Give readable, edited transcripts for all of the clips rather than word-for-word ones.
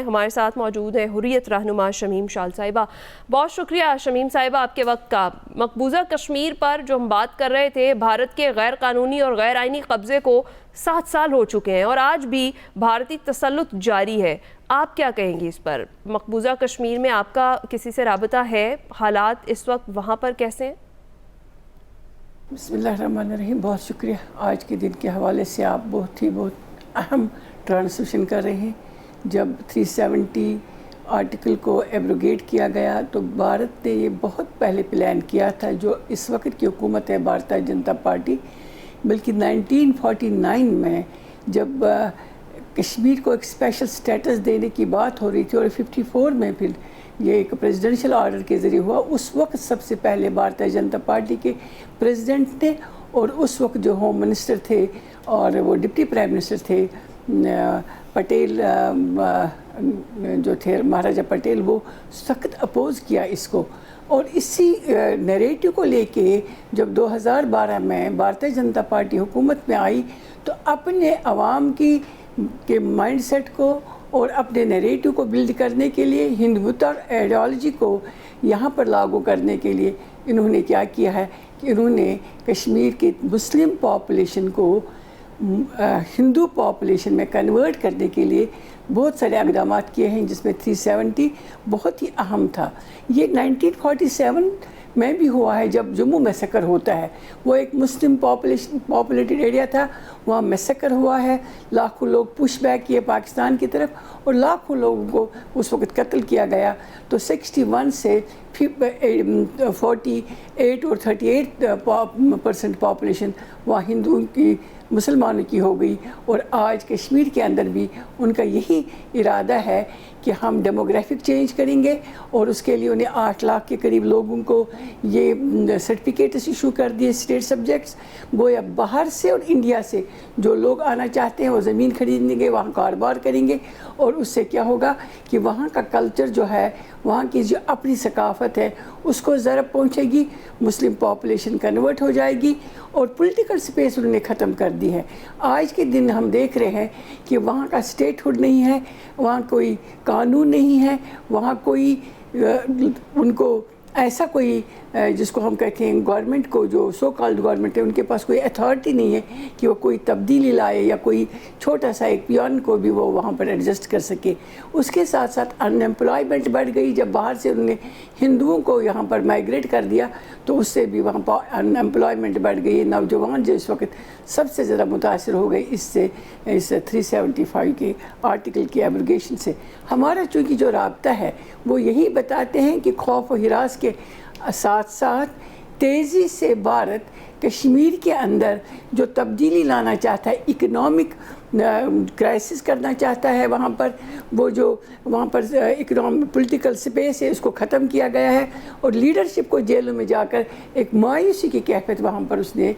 ہمارے ساتھ موجود ہیں حریت رہنما شمیم شال صاحبہ. بہت شکریہ شمیم صاحبہ آپ کے وقت کا. مقبوضہ کشمیر پر جو ہم بات کر رہے تھے، بھارت کے غیر قانونی اور غیر آئینی قبضے کو 7 سال ہو چکے ہیں اور آج بھی بھارتی تسلط جاری ہے. آپ کیا کہیں گے اس پر؟ مقبوضہ کشمیر میں آپ کا کسی سے رابطہ ہے؟ حالات اس وقت وہاں پر کیسے ہیں؟ بسم اللہ الرحمن الرحیم. بہت شکریہ. آج کے دن کے حوالے سے آپ بہت اہم ٹرانسلیشن کر رہے ہیں. جب 370 آرٹیکل کو ایبروگیٹ کیا گیا تو بھارت نے یہ بہت پہلے پلان کیا تھا. جو اس وقت کی حکومت ہے بھارتیہ جنتا پارٹی، بلکہ 1949 میں جب کشمیر کو ایک اسپیشل سٹیٹس دینے کی بات ہو رہی تھی اور 54 میں پھر یہ ایک پریزیڈنشل آرڈر کے ذریعے ہوا، اس وقت سب سے پہلے بھارتیہ جنتا پارٹی کے پریزیڈنٹ نے اور اس وقت جو ہوم منسٹر تھے اور وہ ڈپٹی پرائم منسٹر تھے پٹیل جو تھے مہاراجہ پٹیل، وہ سخت اپوز کیا اس کو. اور اسی نیریٹو کو لے کے جب 2012 میں بھارتیہ جنتا پارٹی حکومت میں آئی تو اپنے عوام کے مائنڈ سیٹ کو اور اپنے نیریٹو کو بلڈ کرنے کے لیے ہندوتوا آئیڈیالوجی کو یہاں پر لاگو کرنے کے لیے انہوں نے کیا کیا ہے کہ انہوں نے کشمیر کی مسلم پاپولیشن کو ہندو پاپولیشن میں کنورٹ کرنے کے لیے بہت سارے اقدامات کیے ہیں، جس میں 370 بہت ہی اہم تھا. یہ 1947 میں بھی ہوا ہے جب جموں میسیکر ہوتا ہے. وہ ایک مسلم پاپولیٹڈ ایریا تھا، وہاں میسیکر ہوا ہے، لاکھوں لوگ پش بیک کیے پاکستان کی طرف اور لاکھوں لوگوں کو اس وقت قتل کیا گیا. تو 61 سے 48 اور 38% پاپولیشن وہاں ہندوؤں کی مسلمانوں کی ہو گئی. اور آج کشمیر کے اندر بھی ان کا یہی ارادہ ہے کہ ہم ڈیموگرافک چینج کریں گے اور اس کے لیے انہیں 8 لاکھ کے قریب لوگوں کو یہ سرٹیفکیٹس ایشو کر دیے اسٹیٹ سبجیکٹس. گویا باہر سے اور انڈیا سے جو لوگ آنا چاہتے ہیں وہ زمین خریدیں گے، وہاں کاروبار کریں گے اور اس سے کیا ہوگا کہ وہاں کا کلچر جو ہے، وہاں کی جو اپنی ثقافت ہے اس کو ضرب پہنچے گی، مسلم پاپولیشن کنورٹ ہو جائے گی اور پولیٹیکل سپیس انہوں نے ختم کر دی ہے. آج کے دن ہم دیکھ رہے ہیں کہ وہاں کا اسٹیٹ ہوڈ نہیں ہے، وہاں کوئی قانون نہیں ہے، وہاں کوئی ان کو ایسا کوئی جس کو ہم کہتے ہیں گورنمنٹ کو، جو سو کالڈ گورنمنٹ ہے، ان کے پاس کوئی اتھارٹی نہیں ہے کہ وہ کوئی تبدیلی لائے یا کوئی چھوٹا سا ایک پیون کو بھی وہ وہاں پر ایڈجسٹ کر سکے. اس کے ساتھ ساتھ ان ایمپلائمنٹ بڑھ گئی. جب باہر سے انہوں نے ہندوؤں کو یہاں پر مائیگریٹ کر دیا تو اس سے بھی وہاں پر ان ایمپلائمنٹ بڑھ گئی. نوجوان جو اس وقت سب سے زیادہ متاثر ہو گئے اس 375 کے آرٹیکل کی ایبروگیشن سے. ہمارا چونکہ جو رابطہ ہے وہ یہی بتاتے ہیں کہ خوف و ہراس کے ساتھ ساتھ تیزی سے بھارت کشمیر کے اندر جو تبدیلی لانا چاہتا ہے، اکنامک کرائسس کرنا چاہتا ہے، وہاں پر وہ جو وہاں پر پولیٹیکل سپیس ہے اس کو ختم کیا گیا ہے اور لیڈرشپ کو جیلوں میں جا کر ایک مایوسی کی کیفیت وہاں پر اس نے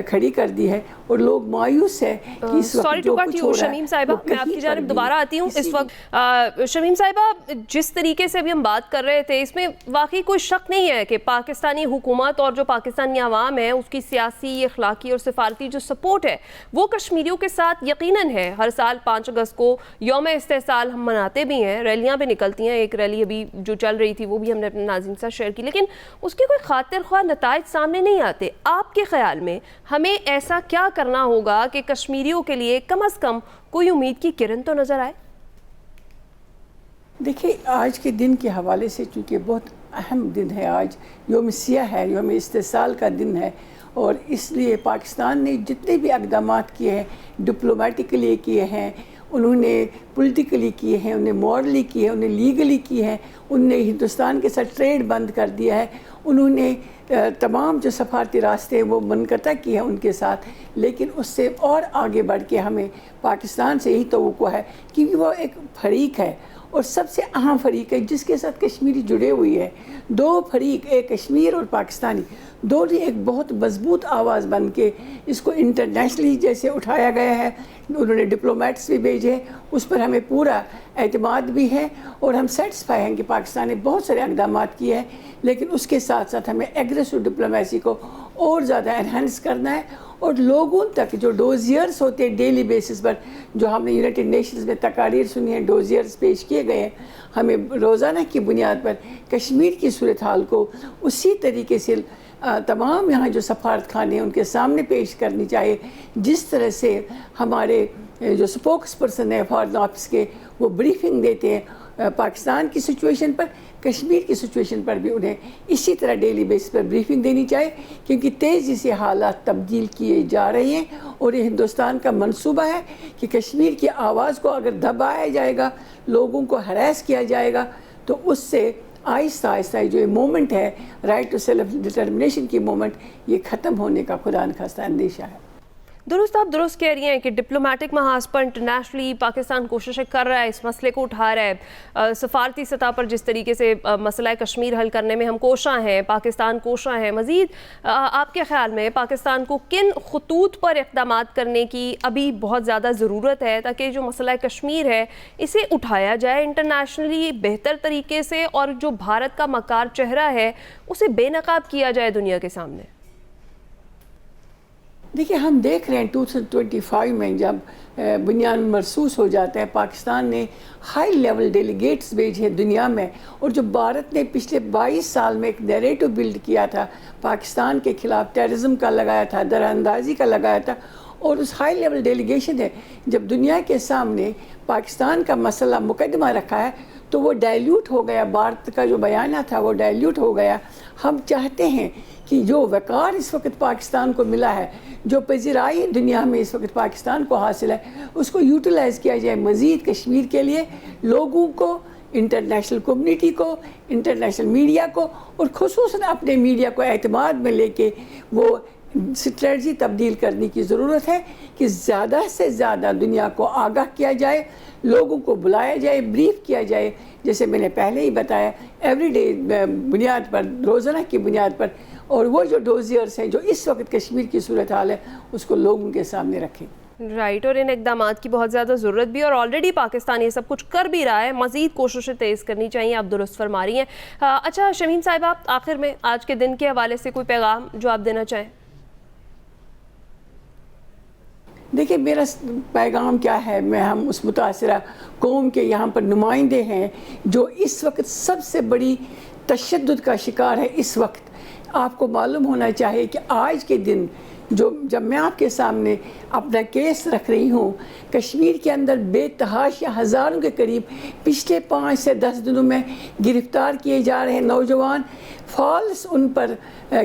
کھڑی کر دی ہے اور لوگ مایوس ہے کہ اس وقت جو کچھ ہو رہا ہے. شمیم صاحبہ میں آپ کی جانب دوبارہ آتی ہوں اس وقت. شمیم صاحبہ، جس طریقے سے ابھی ہم بات کر رہے تھے اس میں واقعی کوئی شک نہیں ہے کہ پاکستانی حکومت اور جو پاکستانی عوام ہے اس کی سیاسی، اخلاقی اور سفارتی جو سپورٹ ہے وہ کشمیریوں کے ساتھ یقیناً ہے. ہر سال 5 اگست کو یوم استحصال ہم مناتے بھی ہیں، ریلیاں بھی نکلتی ہیں. ایک ریلی ابھی جو چل رہی تھی وہ بھی ہم نے اپنے ناظرین سے شیئر کی، لیکن اس کے کوئی خاطر خواہ نتائج سامنے نہیں آتے. آپ کے خیال میں ہمیں ایسا کیا کرنا ہوگا کہ کشمیریوں کے لیے کم از کم کوئی امید کی کرن تو نظر آئے؟ دیکھیں، آج کے دن کے حوالے سے چونکہ بہت اہم دن ہے، آج یوم سیاہ ہے، یوم استحصال کا دن ہے اور اس لیے پاکستان نے جتنے بھی اقدامات کیے ہیں، ڈپلومیٹکلی کیے ہیں، انہوں نے پولیٹیکلی کیے ہیں، انہیں مورلی کیے ہیں، انہیں لیگلی کیے ہیں، انہوں نے ہندوستان کے ساتھ ٹریڈ بند کر دیا ہے، انہوں نے تمام جو سفارتی راستے ہیں وہ منقطع کیے ہیں ان کے ساتھ. لیکن اس سے اور آگے بڑھ کے ہمیں پاکستان سے یہی توقع ہے کیونکہ وہ ایک فریق ہے اور سب سے اہم فریق ہے جس کے ساتھ کشمیری جڑے ہوئی ہے. 2 فریق، ایک کشمیر اور پاکستانی، دونوں ایک بہت مضبوط آواز بن کے اس کو انٹرنیشنلی جیسے اٹھایا گیا ہے. انہوں نے ڈپلومیٹس بھی بھیجے، اس پر ہمیں پورا اعتماد بھی ہے اور ہم سیٹسفائی ہیں کہ پاکستان نے بہت سارے اقدامات کیے ہیں. لیکن اس کے ساتھ ساتھ ہمیں ایگریسو ڈپلومیسی کو اور زیادہ انہینس کرنا ہے، اور لوگوں تک جو ڈوزیئرس ہوتے ہیں ڈیلی بیسس پر، جو ہم نے یونائٹڈ نیشنز میں تقاریر سنی ہیں، ڈوزیئرس پیش کیے گئے ہیں، ہمیں روزانہ کی بنیاد پر کشمیر کی صورتحال کو اسی طریقے سے تمام یہاں جو سفارت خانے ہیں ان کے سامنے پیش کرنی چاہیے، جس طرح سے ہمارے جو سپوکس پرسن ہیں فارن آفس کے، وہ بریفنگ دیتے ہیں پاکستان کی سچویشن پر، کشمیر کی سچویشن پر بھی انہیں اسی طرح ڈیلی بیس پر بریفنگ دینی چاہیے، کیونکہ تیزی سے حالات تبدیل کیے جا رہے ہیں، اور یہ ہندوستان کا منصوبہ ہے کہ کشمیر کی آواز کو اگر دبایا جائے گا، لوگوں کو ہراس کیا جائے گا، تو اس سے آہستہ آہستہ جو یہ مومنٹ ہے رائٹ ٹو سیلف ڈٹرمنیشن کی مومنٹ، یہ ختم ہونے کا خدا نخواستہ اندیشہ ہے۔ درست، آپ درست کہہ رہی ہیں کہ ڈپلومیٹک محاذ پر انٹرنیشنلی پاکستان کوششیں کر رہا ہے، اس مسئلے کو اٹھا رہا ہے، سفارتی سطح پر جس طریقے سے مسئلہ کشمیر حل کرنے میں ہم کوشاں ہیں، پاکستان کوشاں ہیں۔ مزید آپ کے خیال میں پاکستان کو کن خطوط پر اقدامات کرنے کی ابھی بہت زیادہ ضرورت ہے تاکہ جو مسئلہ کشمیر ہے اسے اٹھایا جائے انٹرنیشنلی بہتر طریقے سے، اور جو بھارت کا مکار چہرہ ہے اسے بے نقاب کیا جائے دنیا کے سامنے؟ دیکھیے، ہم دیکھ رہے ہیں 2025 میں جب بنیاد مرسوس ہو جاتا ہے، پاکستان نے ہائی لیول ڈیلیگیٹس بھیجے دنیا میں، اور جو بھارت نے پچھلے 22 سال میں ایک نیریٹو بلڈ کیا تھا پاکستان کے خلاف، ٹیررزم کا لگایا تھا، دراندازی کا لگایا تھا، اور اس ہائی لیول ڈیلیگیشن نے جب دنیا کے سامنے پاکستان کا مسئلہ مقدمہ رکھا ہے تو وہ ڈائلیوٹ ہو گیا، بھارت کا جو بیانہ تھا وہ ڈائلیوٹ ہو گیا۔ ہم چاہتے ہیں کہ جو وقار اس وقت پاکستان کو ملا ہے، جو پذیرائی دنیا میں اس وقت پاکستان کو حاصل ہے، اس کو یوٹیلائز کیا جائے مزید کشمیر کے لیے، لوگوں کو، انٹرنیشنل کمیونٹی کو، انٹرنیشنل میڈیا کو، اور خصوصاً اپنے میڈیا کو اعتماد میں لے کے وہ اسٹریٹجی تبدیل کرنے کی ضرورت ہے کہ زیادہ سے زیادہ دنیا کو آگاہ کیا جائے، لوگوں کو بلایا جائے، بریف کیا جائے، جیسے میں نے پہلے ہی بتایا، ایوری ڈے بنیاد پر، روزانہ کی بنیاد پر، اور وہ جو ڈوزیئرس ہیں جو اس وقت کشمیر کی صورتحال ہے اس کو لوگوں کے سامنے رکھیں۔ رائٹ، اور ان اقدامات کی بہت زیادہ ضرورت بھی، اور آلریڈی پاکستان یہ سب کچھ کر بھی رہا ہے، مزید کوششیں تیز کرنی چاہیے، آپ درست فرما رہی ہیں۔ اچھا شمیم صاحبہ، آخر میں آج کے دن کے حوالے سے کوئی پیغام جو آپ دینا چاہیں؟ دیکھیں، میرا پیغام کیا ہے، ہم اس متاثرہ قوم کے یہاں پر نمائندے ہیں جو اس وقت سب سے بڑی تشدد کا شکار ہے۔ اس وقت آپ کو معلوم ہونا چاہیے کہ آج کے دن جب میں آپ کے سامنے اپنا کیس رکھ رہی ہوں، کشمیر کے اندر بے تحاشا ہزاروں کے قریب پچھلے 5 سے 10 دنوں میں گرفتار کیے جا رہے ہیں نوجوان، فالس ان پر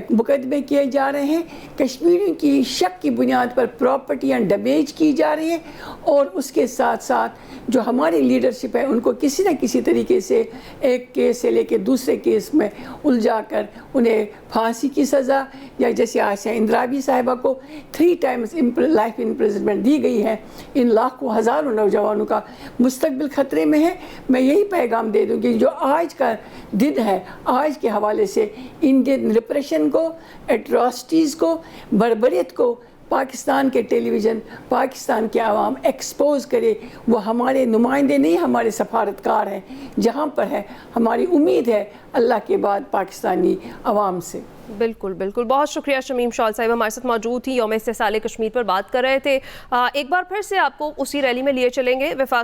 مقدمے کیے جا رہے ہیں، کشمیریوں کی شک کی بنیاد پر پراپرٹیاں ڈیمیج کی جا رہی ہیں، اور اس کے ساتھ ساتھ جو ہماری لیڈرشپ ہے ان کو کسی نہ کسی طریقے سے ایک کیس سے لے کے دوسرے کیس میں الجھا کر انہیں پھانسی کی سزا، یا جیسے آسیہ اندرابی صاحبہ کو 3 ٹائمز لائف امپریزنمنٹ دی گئی ہے، ان لاکھوں ہزاروں نوجوانوں کا مستقبل خطرے میں ہے۔ میں یہی پیغام دے دوں کہ جو آج کا دن ہے، آج کے حوالے سے انڈین ریپریشن کو، ایٹراسٹیز کو، بربریت کو پاکستان کے ٹیلی ویژن، پاکستان کے عوام ایکسپوز کرے۔ وہ ہمارے نمائندے نہیں، ہمارے سفارتکار ہیں، جہاں پر ہے ہماری امید ہے اللہ کے بعد پاکستانی عوام سے۔ بالکل بالکل، بہت شکریہ شمیم شال صاحب، ہمارے ساتھ موجود تھی، یوم استحصال کشمیر پر بات کر رہے تھے۔ ایک بار پھر سے آپ کو اسی ریلی میں لیے چلیں گے، وفاق